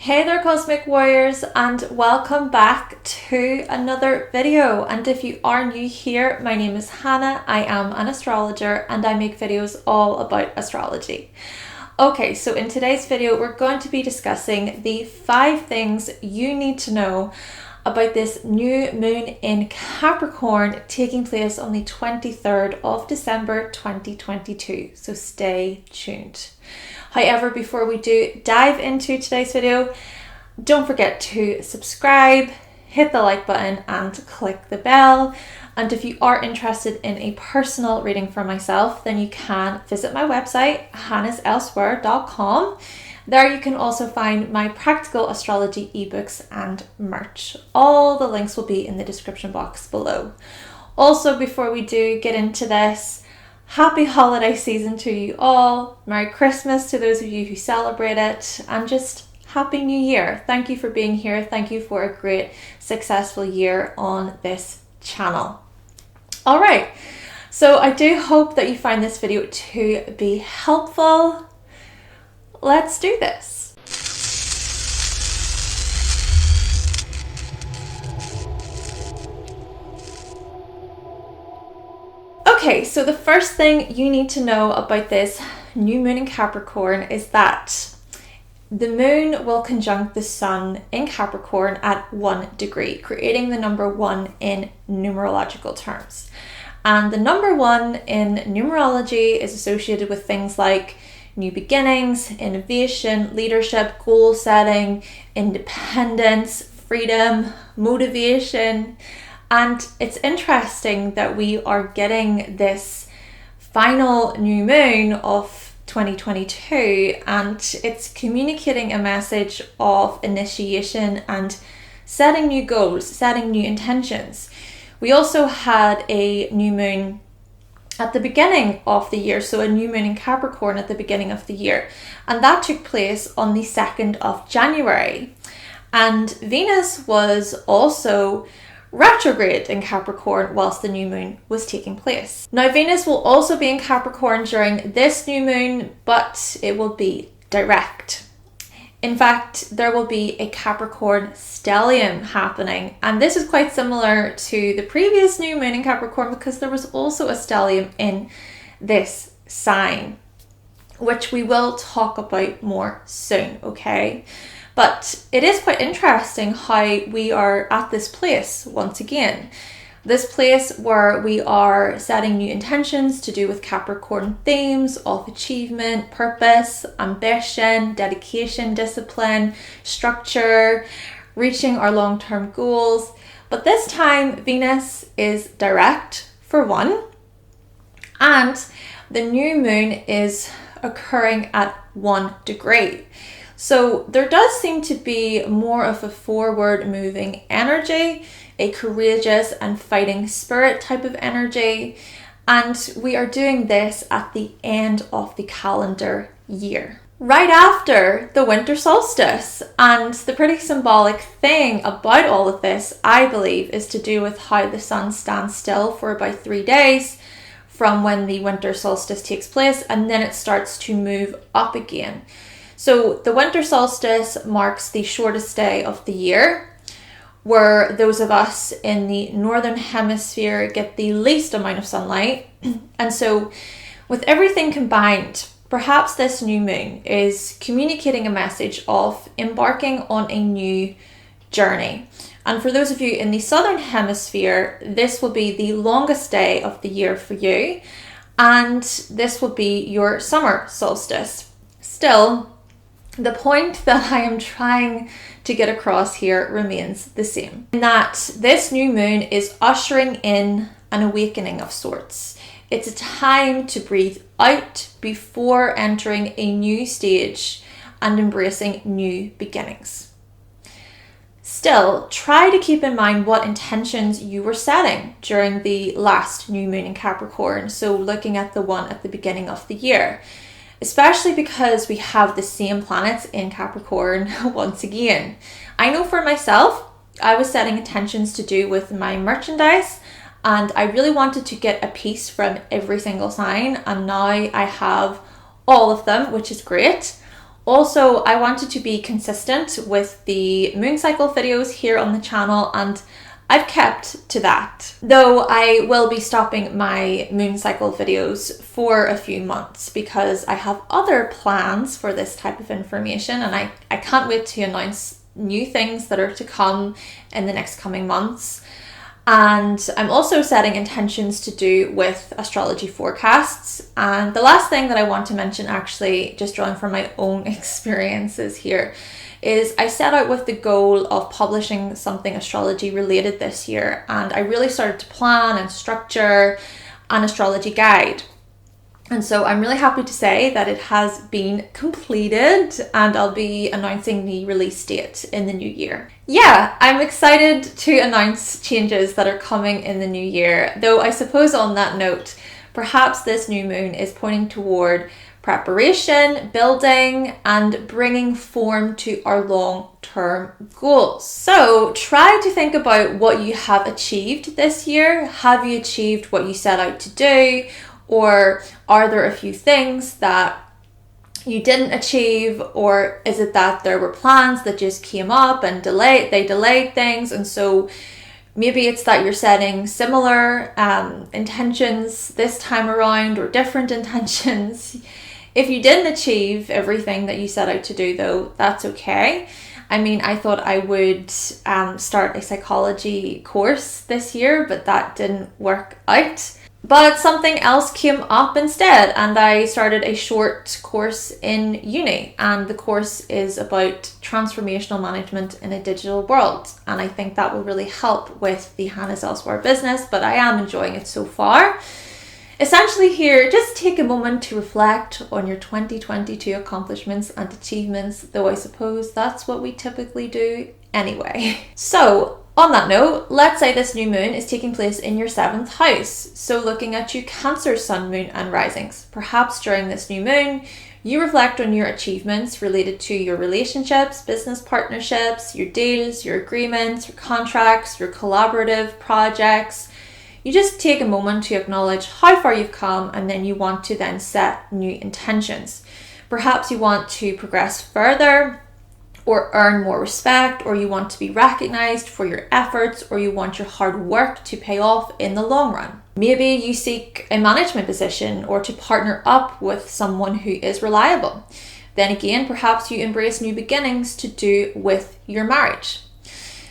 Hey there Cosmic Warriors, and welcome back to another video. And if you are new here, my name is Hannah. I am an astrologer and I make videos all about astrology. Okay, so in today's video we're going to be discussing the 5 things you need to know about this new moon in Capricorn taking place on the 23rd of December 2022. So stay tuned. However, before we do dive into today's video, don't forget to subscribe, hit the like button and click the bell. And if you are interested in a personal reading for myself, then you can visit my website, hannahselsewhere.com. There you can also find my Practical Astrology ebooks and merch. All the links will be in the description box below. Also, before we do get into this, happy holiday season to you all. Merry Christmas to those of you who celebrate it, and just Happy New Year. Thank you for being here. Thank you for a great, successful year on this channel. All right, so I do hope that you find this video to be helpful. Let's do this. Okay, so the first thing you need to know about this new moon in Capricorn is that the moon will conjunct the sun in Capricorn at 1 degree, creating the number 1 in numerological terms. And the number 1 in numerology is associated with things like new beginnings, innovation, leadership, goal setting, independence, freedom, motivation. And it's interesting that we are getting this final new moon of 2022, and it's communicating a message of initiation and setting new goals, setting new intentions. We also had a new moon at the beginning of the year, so a new moon in Capricorn at the beginning of the year, and that took place on the 2nd of January. And Venus was also retrograde in Capricorn whilst the new moon was taking place. Now, Venus will also be in Capricorn during this new moon, but it will be direct. In fact, there will be a Capricorn stellium happening, and this is quite similar to the previous new moon in Capricorn because there was also a stellium in this sign, which we will talk about more soon, okay? But it is quite interesting how we are at this place once again. This place where we are setting new intentions to do with Capricorn themes of achievement, purpose, ambition, dedication, discipline, structure, reaching our long-term goals. But this time Venus is direct for one, and the new moon is occurring at 1 degree. So there does seem to be more of a forward moving energy, a courageous and fighting spirit type of energy. And we are doing this at the end of the calendar year, right after the winter solstice. And the pretty symbolic thing about all of this, I believe, is to do with how the sun stands still for about 3 days from when the winter solstice takes place, and then it starts to move up again. So the winter solstice marks the shortest day of the year, where those of us in the northern hemisphere get the least amount of sunlight. And so with everything combined, perhaps this new moon is communicating a message of embarking on a new journey. And for those of you in the southern hemisphere, this will be the longest day of the year for you, and this will be your summer solstice. Still, the point that I am trying to get across here remains the same, in that this new moon is ushering in an awakening of sorts. It's a time to breathe out before entering a new stage and embracing new beginnings. Still, try to keep in mind what intentions you were setting during the last new moon in Capricorn, so looking at the one at the beginning of the year. Especially because we have the same planets in Capricorn once again. I know for myself, I was setting intentions to do with my merchandise, and I really wanted to get a piece from every single sign, and now I have all of them, which is great. Also, I wanted to be consistent with the moon cycle videos here on the channel, and I've kept to that. Though I will be stopping my moon cycle videos for a few months because I have other plans for this type of information, and I can't wait to announce new things that are to come in the next coming months. And I'm also setting intentions to do with astrology forecasts. And the last thing that I want to mention, actually, just drawing from my own experiences here, is I set out with the goal of publishing something astrology related this year. And I really started to plan and structure an astrology guide. And so I'm really happy to say that it has been completed, and I'll be announcing the release date in the new year. Yeah, I'm excited to announce changes that are coming in the new year, though I suppose on that note, perhaps this new moon is pointing toward preparation, building, and bringing form to our long-term goals. So try to think about what you have achieved this year. Have you achieved what you set out to do? Or are there a few things that you didn't achieve? Or is it that there were plans that just came up and they delayed things? And so maybe it's that you're setting similar intentions this time around, or different intentions. If you didn't achieve everything that you set out to do, though, that's okay. I mean, I thought I would start a psychology course this year, but that didn't work out. But something else came up instead, and I started a short course in uni, and the course is about transformational management in a digital world, and I think that will really help with the Hannah's Elsewhere business, but I am enjoying it so far. Essentially here, just take a moment to reflect on your 2022 accomplishments and achievements, though I suppose that's what we typically do anyway. So, on that note, let's say this new moon is taking place in your 7th house. So looking at you Cancer, Sun, Moon and risings. Perhaps during this new moon, you reflect on your achievements related to your relationships, business partnerships, your deals, your agreements, your contracts, your collaborative projects. You just take a moment to acknowledge how far you've come, and then you want to then set new intentions. Perhaps you want to progress further, or earn more respect, or you want to be recognized for your efforts, or you want your hard work to pay off in the long run. Maybe you seek a management position or to partner up with someone who is reliable. Then again, perhaps you embrace new beginnings to do with your marriage.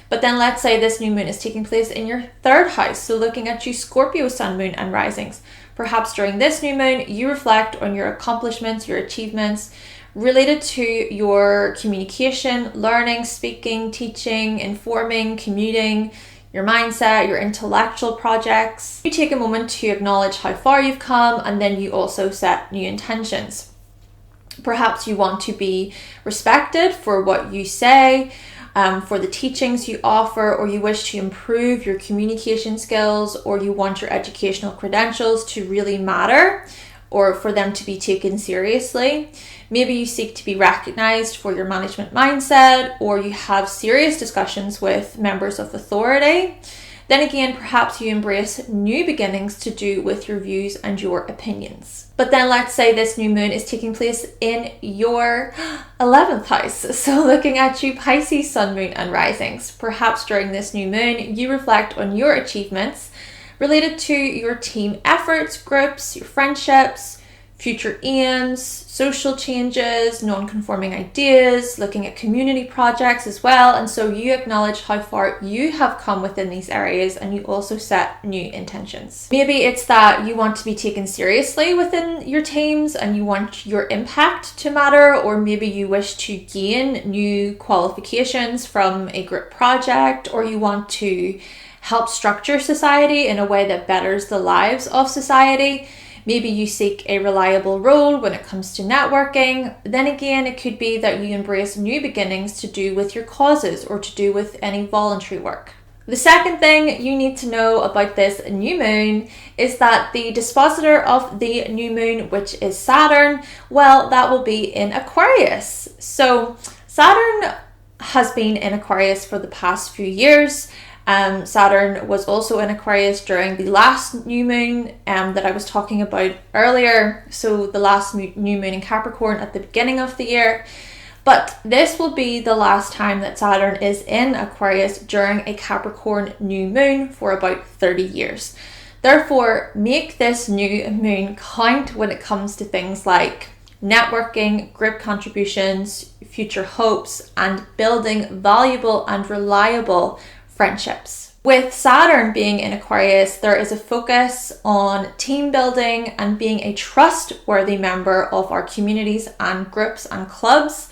But then let's say this new moon is taking place in your 3rd house. So looking at you Scorpio, Sun, Moon and risings. Perhaps during this new moon, you reflect on your accomplishments, your achievements, related to your communication, learning, speaking, teaching, informing, commuting, your mindset, your intellectual projects. You take a moment to acknowledge how far you've come, and then you also set new intentions. Perhaps you want to be respected for what you say, for the teachings you offer, or you wish to improve your communication skills, or you want your educational credentials to really matter, or for them to be taken seriously. Maybe you seek to be recognized for your management mindset, or you have serious discussions with members of authority. Then again, perhaps you embrace new beginnings to do with your views and your opinions. But then let's say this new moon is taking place in your 11th house. So looking at you Pisces, Sun, Moon and risings. Perhaps during this new moon, you reflect on your achievements related to your team efforts, groups, your friendships, future aims, social changes, non-conforming ideas, looking at community projects as well. And so you acknowledge how far you have come within these areas, and you also set new intentions. Maybe it's that you want to be taken seriously within your teams and you want your impact to matter, or maybe you wish to gain new qualifications from a group project, or you want to help structure society in a way that betters the lives of society. Maybe you seek a reliable role when it comes to networking. Then again, it could be that you embrace new beginnings to do with your causes or to do with any voluntary work. The second thing you need to know about this new moon is that the dispositor of the new moon, which is Saturn, well, that will be in Aquarius. So Saturn has been in Aquarius for the past few years. Saturn was also in Aquarius during the last new moon that I was talking about earlier. So the last new moon in Capricorn at the beginning of the year. But this will be the last time that Saturn is in Aquarius during a Capricorn new moon for about 30 years. Therefore, make this new moon count when it comes to things like networking, group contributions, future hopes, and building valuable and reliable friendships. With Saturn being in Aquarius, there is a focus on team building and being a trustworthy member of our communities and groups and clubs.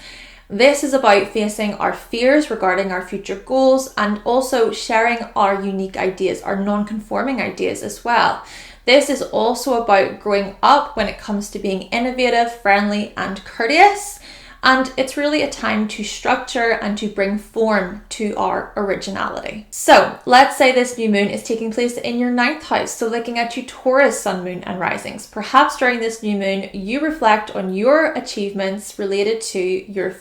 This is about facing our fears regarding our future goals and also sharing our unique ideas, our non-conforming ideas as well. This is also about growing up when it comes to being innovative, friendly, and courteous. And it's really a time to structure and to bring form to our originality. So let's say this new moon is taking place in your 9th house. So looking at your Taurus sun, moon, and risings. Perhaps during this new moon, you reflect on your achievements related to your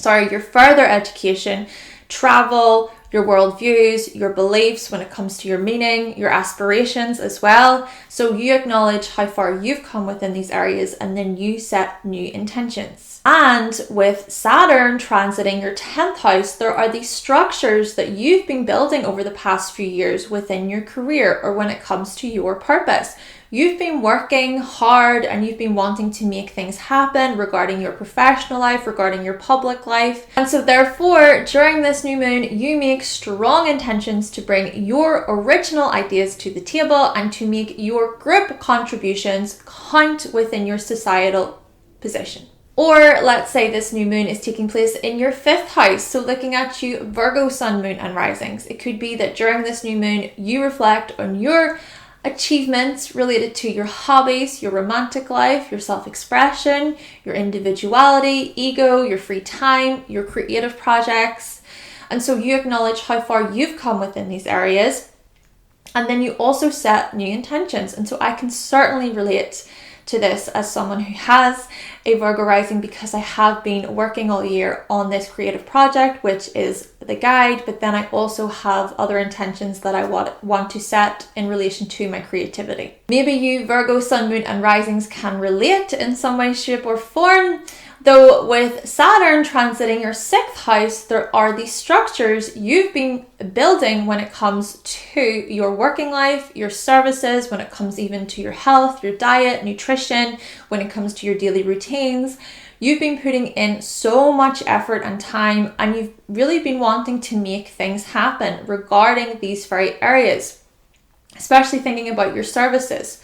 your further education, travel, your worldviews, your beliefs when it comes to your meaning, your aspirations as well. So you acknowledge how far you've come within these areas and then you set new intentions. And with Saturn transiting your 10th house, there are these structures that you've been building over the past few years within your career or when it comes to your purpose. You've been working hard and you've been wanting to make things happen regarding your professional life, regarding your public life. And so therefore, during this new moon, you make strong intentions to bring your original ideas to the table and to make your group contributions count within your societal position. Or let's say this new moon is taking place in your 5th house. So looking at you, Virgo sun, moon, and risings. It could be that during this new moon, you reflect on your achievements related to your hobbies, your romantic life, your self-expression, your individuality, ego, your free time, your creative projects. And so you acknowledge how far you've come within these areas. And then you also set new intentions. And so I can certainly relate to this as someone who has a Virgo rising because I have been working all year on this creative project, which is the guide, but then I also have other intentions that I want to set in relation to my creativity. Maybe you Virgo sun, moon, and risings can relate in some way, shape, or form. Though with Saturn transiting your 6th house, there are these structures you've been building when it comes to your working life, your services, when it comes even to your health, your diet, nutrition, when it comes to your daily routines. You've been putting in so much effort and time, and you've really been wanting to make things happen regarding these very areas, especially thinking about your services.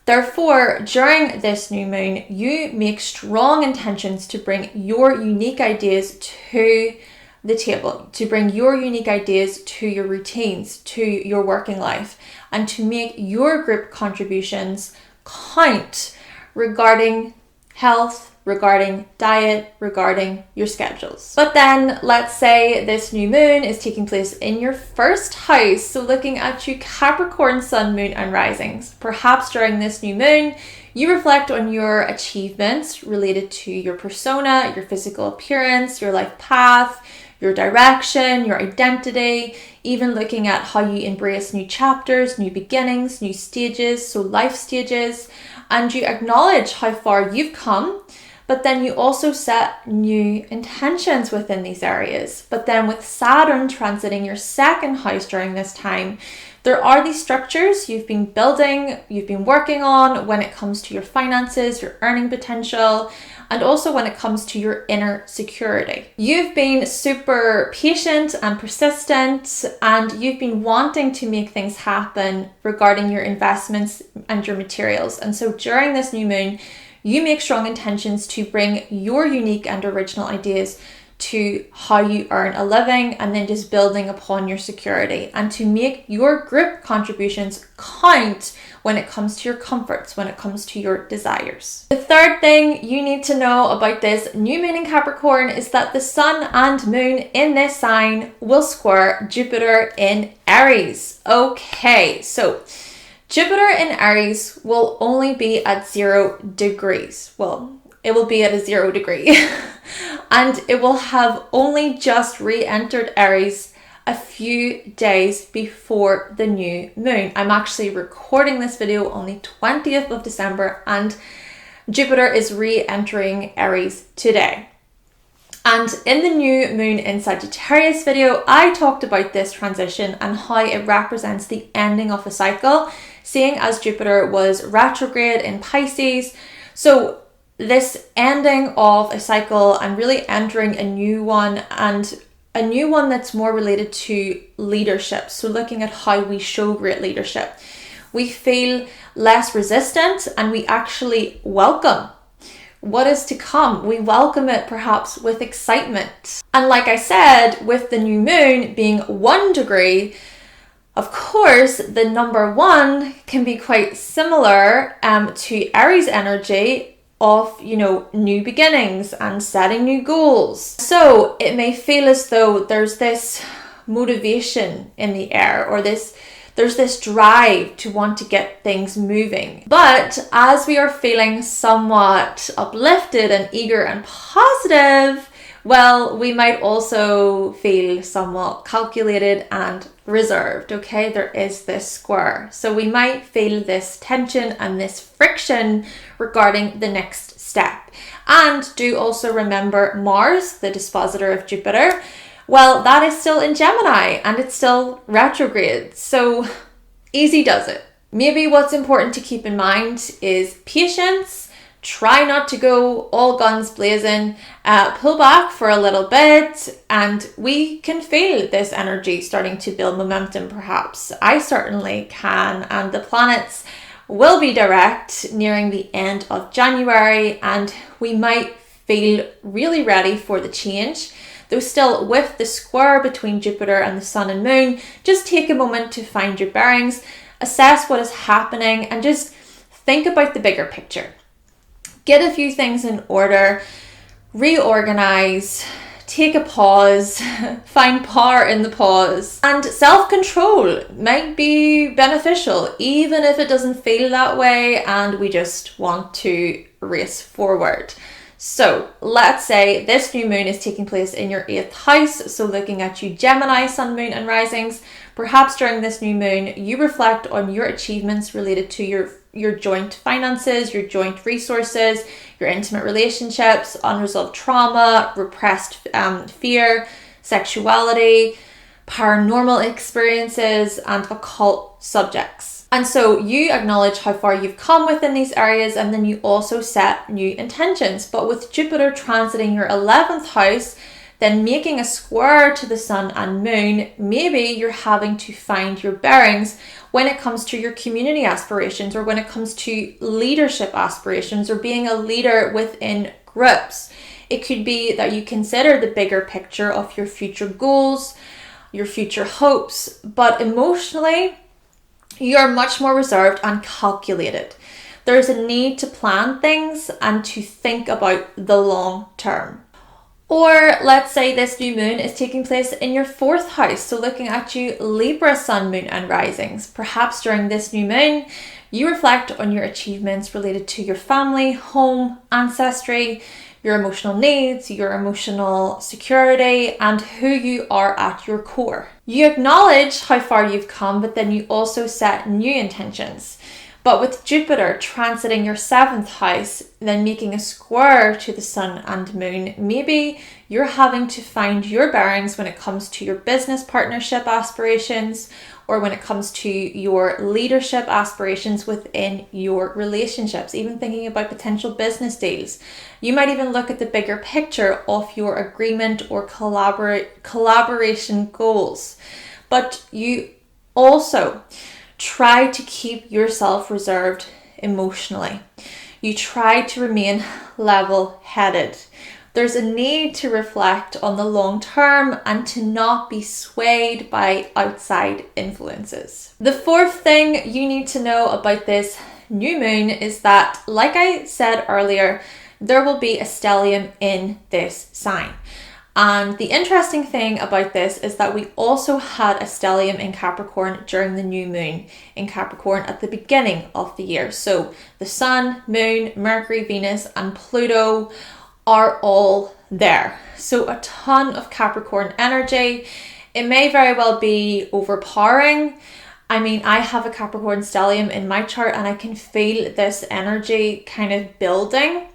Therefore, during this new moon, you make strong intentions to bring your unique ideas to the table, to bring your unique ideas to your routines, to your working life, and to make your group contributions count regarding health, regarding diet, regarding your schedules. But then let's say this new moon is taking place in your 1st house. So looking at you Capricorn sun, moon, and risings. Perhaps during this new moon, you reflect on your achievements related to your persona, your physical appearance, your life path, your direction, your identity, even looking at how you embrace new chapters, new beginnings, new stages, so life stages, and you acknowledge how far you've come. But then you also set new intentions within these areas. But then with Saturn transiting your 2nd house during this time, there are these structures you've been building, you've been working on when it comes to your finances, your earning potential, and also when it comes to your inner security. You've been super patient and persistent, and you've been wanting to make things happen regarding your investments and your materials. And so during this new moon, you make strong intentions to bring your unique and original ideas to how you earn a living and then just building upon your security and to make your group contributions count when it comes to your comforts, when it comes to your desires. The third thing you need to know about this new moon in Capricorn is that the sun and moon in this sign will square Jupiter in Aries. Okay, so Jupiter in Aries will only be at 0 degrees. Well, it will be at a 0 degree. And it will have only just re-entered Aries a few days before the new moon. I'm actually recording this video on the 20th of December and Jupiter is re-entering Aries today. And in the new moon in Sagittarius video, I talked about this transition and how it represents the ending of a cycle, seeing as Jupiter was retrograde in Pisces. So this ending of a cycle and really entering a new one, and a new one that's more related to leadership. So looking at how we show great leadership. We feel less resistant and we actually welcome what is to come. We welcome it perhaps with excitement. And like I said, with the new moon being 1 degree, of course, the number 1 can be quite similar to Aries energy of, new beginnings and setting new goals. So it may feel as though there's this motivation in the air, or there's this drive to want to get things moving. But as we are feeling somewhat uplifted and eager and positive, well, we might also feel somewhat calculated and reserved, okay? There is this square. So we might feel this tension and this friction regarding the next step. And do also remember Mars, the dispositor of Jupiter. Well, that is still in Gemini and it's still retrograde. So easy does it. Maybe what's important to keep in mind is patience. Try not to go all guns blazing, pull back for a little bit, and we can feel this energy starting to build momentum perhaps. I certainly can, and the planets will be direct nearing the end of January, and we might feel really ready for the change. Though still with the square between Jupiter and the Sun and Moon, just take a moment to find your bearings, assess what is happening, and just think about the bigger picture. Get a few things in order, reorganize, take a pause, find power in the pause. And self-control might be beneficial, even if it doesn't feel that way and we just want to race forward. So let's say this new moon is taking place in your 8th house. So looking at you Gemini, Sun, Moon and risings, perhaps during this new moon, you reflect on your achievements related to your joint finances, your joint resources, your intimate relationships, unresolved trauma, repressed fear, sexuality, paranormal experiences, and occult subjects. And so you acknowledge how far you've come within these areas, and then you also set new intentions. But with Jupiter transiting your 11th house, then making a square to the Sun and Moon, maybe you're having to find your bearings when it comes to your community aspirations, or when it comes to leadership aspirations, or being a leader within groups. It could be that you consider the bigger picture of your future goals, your future hopes, but emotionally, you are much more reserved and calculated. There's a need to plan things and to think about the long term. Or let's say this new moon is taking place in your 4th house. So looking at you Libra, Sun, Moon and risings. Perhaps during this new moon, you reflect on your achievements related to your family, home, ancestry, your emotional needs, your emotional security, and who you are at your core. You acknowledge how far you've come, but then you also set new intentions. But with Jupiter transiting your 7th house, then making a square to the Sun and Moon, maybe you're having to find your bearings when it comes to your business partnership aspirations, or when it comes to your leadership aspirations within your relationships, even thinking about potential business deals. You might even look at the bigger picture of your agreement or collaboration goals. But you also try to keep yourself reserved emotionally. You try to remain level-headed. There's a need to reflect on the long term and to not be swayed by outside influences. The 4th thing you need to know about this new moon is that, like I said earlier, there will be a stellium in this sign. And the interesting thing about this is that we also had a stellium in Capricorn during the new moon in Capricorn at the beginning of the year. So the Sun, Moon, Mercury, Venus, and Pluto are all there. So a ton of Capricorn energy. It may very well be overpowering. I mean, I have a Capricorn stellium in my chart and I can feel this energy kind of building.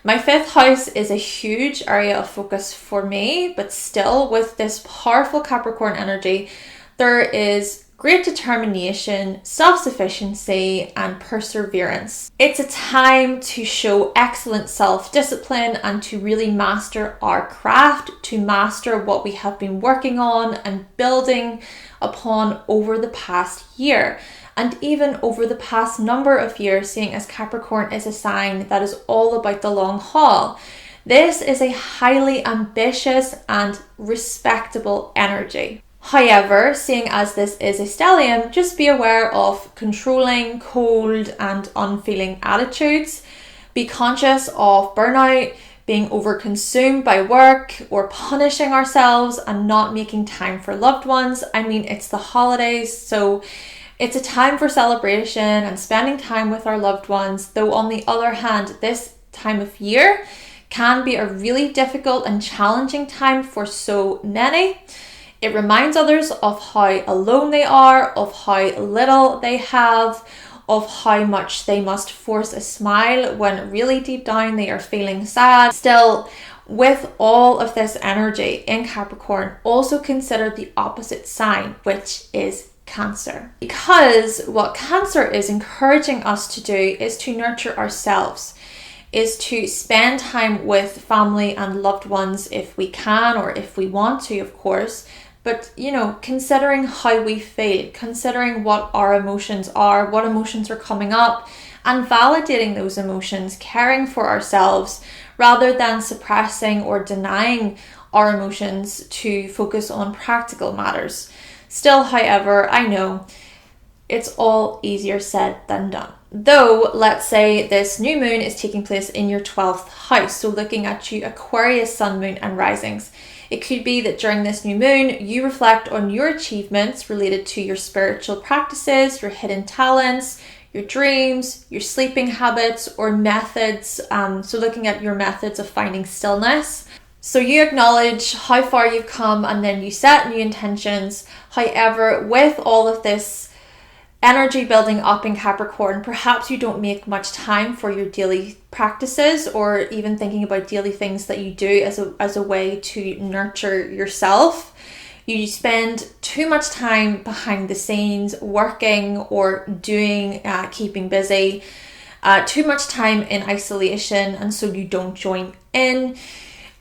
My 5th house is a huge area of focus for me, but still with this powerful Capricorn energy, there is great determination, self-sufficiency, and perseverance. It's a time to show excellent self-discipline and to really master our craft, to master what we have been working on and building upon over the past year. And even over the past number of years, seeing as Capricorn is a sign that is all about the long haul. This is a highly ambitious and respectable energy. However, seeing as this is a stellium, just be aware of controlling, cold and unfeeling attitudes. Be conscious of burnout, being overconsumed by work or punishing ourselves and not making time for loved ones. I mean, it's the holidays, so it's a time for celebration and spending time with our loved ones. Though on the other hand, this time of year can be a really difficult and challenging time for so many. It reminds others of how alone they are, of how little they have, of how much they must force a smile when really deep down they are feeling sad. Still, with all of this energy in Capricorn, also consider the opposite sign, which is Cancer. Because what Cancer is encouraging us to do is to nurture ourselves, is to spend time with family and loved ones if we can or if we want to, of course. But, considering how we feel, considering what our emotions are, what emotions are coming up, and validating those emotions, caring for ourselves, rather than suppressing or denying our emotions to focus on practical matters. Still, however, I know it's all easier said than done. Though, let's say this new moon is taking place in your 12th house, so looking at you Aquarius, sun, moon, and risings. It could be that during this new moon, you reflect on your achievements related to your spiritual practices, your hidden talents, your dreams, your sleeping habits, or methods. So looking at your methods of finding stillness. So you acknowledge how far you've come and then you set new intentions. However, with all of this energy building up in Capricorn, perhaps you don't make much time for your daily practices or even thinking about daily things that you do as a way to nurture yourself. You spend too much time behind the scenes working or doing, keeping busy, too much time in isolation, and so you don't join in.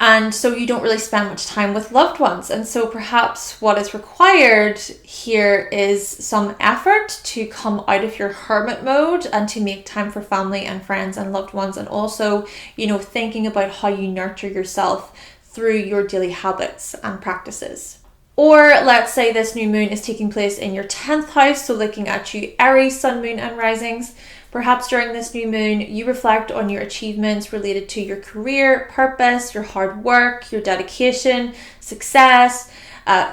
And so you don't really spend much time with loved ones. And so perhaps what is required here is some effort to come out of your hermit mode and to make time for family and friends and loved ones. And also, thinking about how you nurture yourself through your daily habits and practices. Or let's say this new moon is taking place in your 10th house. So looking at you Aries, sun, moon, and risings. Perhaps during this new moon, you reflect on your achievements related to your career, purpose, your hard work, your dedication, success,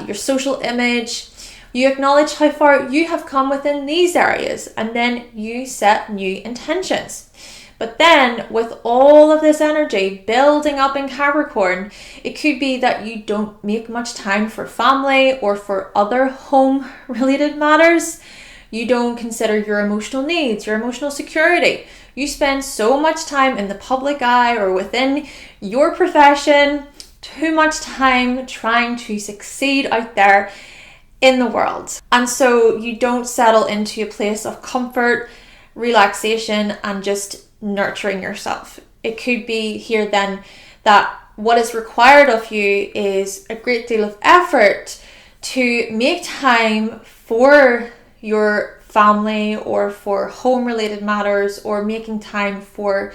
your social image. You acknowledge how far you have come within these areas, and then you set new intentions. But then with all of this energy building up in Capricorn, it could be that you don't make much time for family or for other home-related matters. You don't consider your emotional needs, your emotional security. You spend so much time in the public eye or within your profession, too much time trying to succeed out there in the world. And so you don't settle into a place of comfort, relaxation, and just nurturing yourself. It could be here then that what is required of you is a great deal of effort to make time for your family or for home related matters, or making time for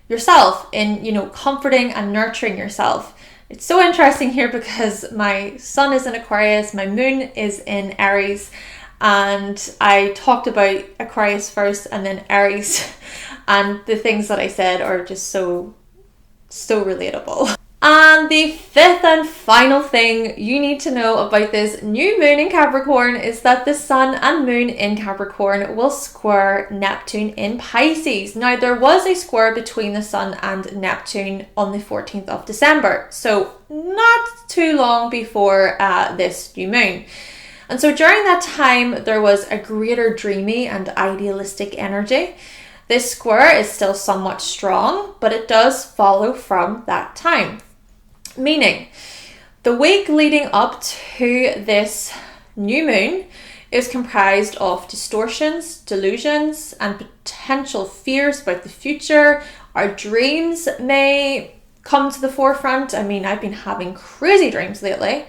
yourself in, comforting and nurturing yourself. It's so interesting here because my sun is in Aquarius, my moon is in Aries, and I talked about Aquarius first and then Aries, and the things that I said are just so relatable. And the fifth and final thing you need to know about this new moon in Capricorn is that the sun and moon in Capricorn will square Neptune in Pisces. Now, there was a square between the sun and Neptune on the 14th of December, so not too long before this new moon. And so during that time, there was a greater dreamy and idealistic energy. This square is still somewhat strong, but it does follow from that time. Meaning, the week leading up to this new moon is comprised of distortions, delusions, and potential fears about the future. Our dreams may come to the forefront. I mean, I've been having crazy dreams lately.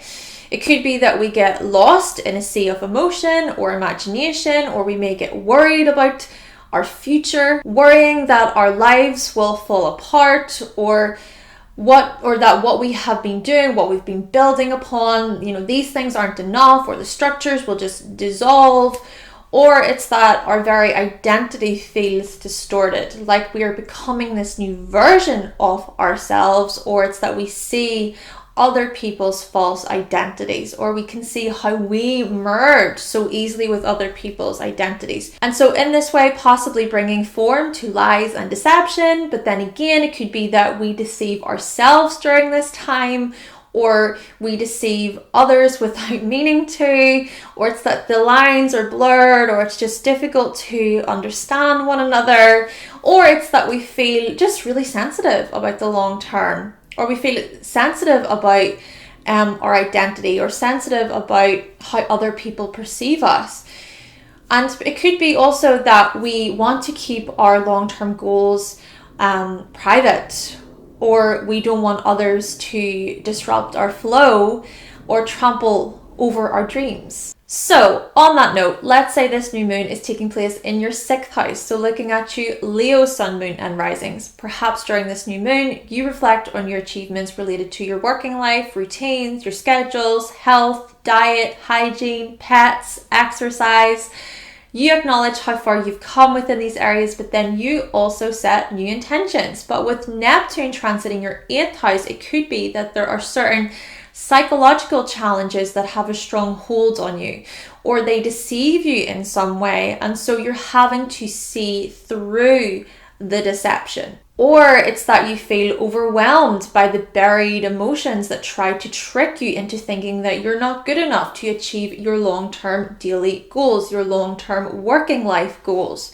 It could be that we get lost in a sea of emotion or imagination, or we may get worried about our future, worrying that our lives will fall apart, or that what we have been doing, what we've been building upon, these things aren't enough, or the structures will just dissolve, or it's that our very identity feels distorted, like we are becoming this new version of ourselves, or it's that we see other people's false identities, or we can see how we merge so easily with other people's identities. And so in this way, possibly bringing form to lies and deception, but then again, it could be that we deceive ourselves during this time, or we deceive others without meaning to, or it's that the lines are blurred, or it's just difficult to understand one another, or it's that we feel just really sensitive about the long term, or we feel sensitive about our identity, or sensitive about how other people perceive us. And it could be also that we want to keep our long-term goals private, or we don't want others to disrupt our flow or trample over our dreams. So on that note, let's say this new moon is taking place in your 6th house. So looking at you, Leo, sun, moon and risings. Perhaps during this new moon, you reflect on your achievements related to your working life, routines, your schedules, health, diet, hygiene, pets, exercise. You acknowledge how far you've come within these areas, but then you also set new intentions. But with Neptune transiting your 8th house, it could be that there are certain psychological challenges that have a strong hold on you, or they deceive you in some way, and so you're having to see through the deception. Or it's that you feel overwhelmed by the buried emotions that try to trick you into thinking that you're not good enough to achieve your long-term daily goals, your long-term working life goals.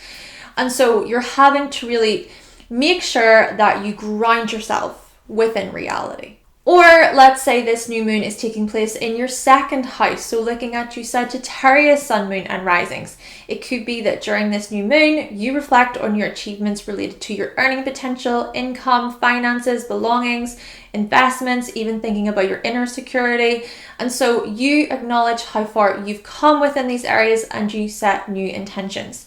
And so you're having to really make sure that you ground yourself within reality. Or let's say this new moon is taking place in your 2nd house. So looking at you, Sagittarius, sun, moon and risings. It could be that during this new moon, you reflect on your achievements related to your earning potential, income, finances, belongings, investments, even thinking about your inner security. And so you acknowledge how far you've come within these areas and you set new intentions.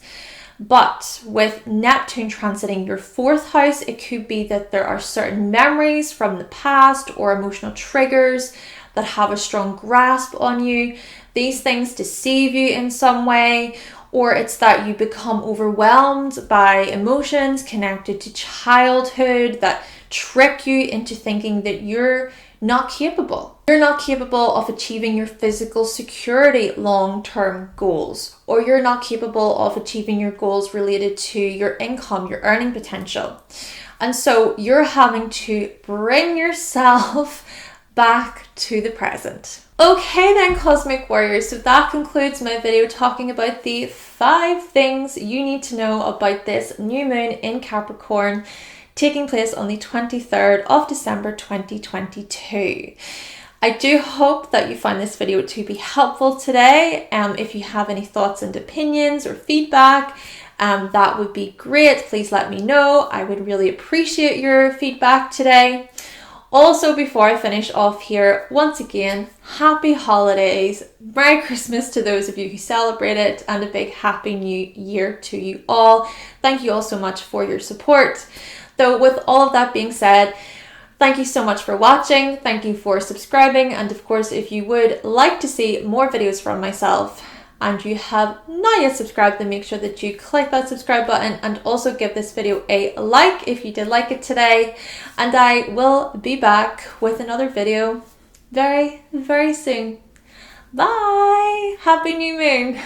But with Neptune transiting your 4th house, it could be that there are certain memories from the past or emotional triggers that have a strong grasp on you. These things deceive you in some way, or it's that you become overwhelmed by emotions connected to childhood that trick you into thinking that you're not capable. You're not capable of achieving your physical security long-term goals, or you're not capable of achieving your goals related to your income, your earning potential. And so you're having to bring yourself back to the present. Okay then, Cosmic Warriors, so that concludes my video talking about the 5 things you need to know about this new moon in Capricorn taking place on the 23rd of December 2022. I do hope that you find this video to be helpful today. If you have any thoughts and opinions or feedback, that would be great. Please let me know. I would really appreciate your feedback today. Also, before I finish off here, once again, happy holidays, Merry Christmas to those of you who celebrate it, and a big Happy New Year to you all. Thank you all so much for your support. So with all of that being said, thank you so much for watching. Thank you for subscribing. And of course, if you would like to see more videos from myself, and you have not yet subscribed, then make sure that you click that subscribe button and also give this video a like if you did like it today. And I will be back with another video very, very soon. Bye! Happy new moon!